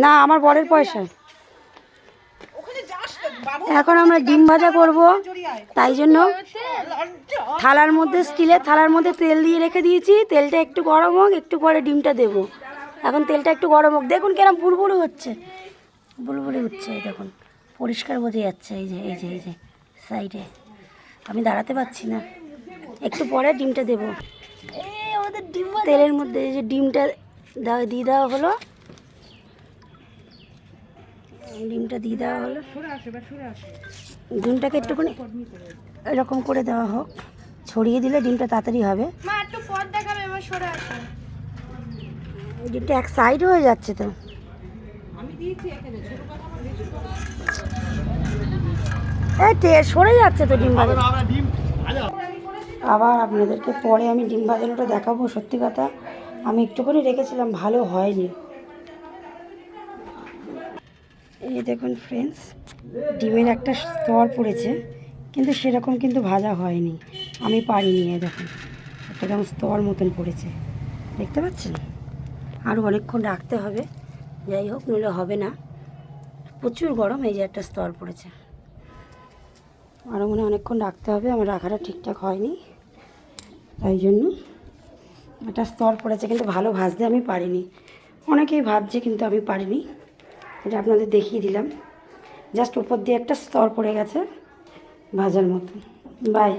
না, আমার বরের পয়সা। এখন আমরা ডিম ভাজা করব, তাই জন্য থালার মধ্যে, স্টিলের থালার মধ্যে তেল দিয়ে রেখে দিয়েছি। তেলটা একটু গরম হোক, একটু পরে ডিমটা দেব। এখন তেলটা একটু গরম হোক। দেখুন কেরম বুলবুলি হচ্ছে, বুলবুলি উঠছে। দেখুন পরিষ্কার বোঝা যাচ্ছে। এই যে এই যে এই যে সাইডে, আমি দাঁড়াতে পারছি না। একটু পরে ডিমটা দেবো তেলের মধ্যে। এই যে ডিমটা দিয়ে দেওয়া হলো, ডিমটা দিয়ে দেওয়া হলো। ডিমটাকে একটুখানি এরকম করে দেওয়া হোক, ছড়িয়ে দিলে ডিমটা তাড়াতাড়ি হবে। ডিমটা এক সাইড হয়ে যাচ্ছে তো। এই সরে যাচ্ছে তো ডিম ভাজা। আবার আপনাদেরকে পরে আমি ডিম ভাজানোটা দেখাবো। সত্যি কথা, আমি একটুখানি রেখেছিলাম, ভালো হয়নি। এই দেখুন ফ্রেন্ডস, ডিমের একটা স্তর পড়েছে, কিন্তু সেরকম কিন্তু ভাজা হয়নি। আমি পারিনি। দেখুন একটা কেমন স্তর মতন পড়েছে, দেখতে পাচ্ছেন? আরও অনেকক্ষণ রাখতে হবে, যাই হোক, নইলে হবে না। প্রচুর গরম। এই যে একটা স্তর পড়েছে, আরও মনে অনেকক্ষণ রাখতে হবে। আমার রাখাটা ঠিকঠাক হয়নি, তাই জন্য একটা স্তর পড়েছে, কিন্তু ভালো ভাজতে আমি পারিনি। অনেকেই ভাজছে, কিন্তু আমি পারিনি। এটা আপনাদের দেখিয়ে দিলাম। জাস্ট উপর দিয়ে একটা স্তর পড়ে গেছে ভাজার মতো। বাই।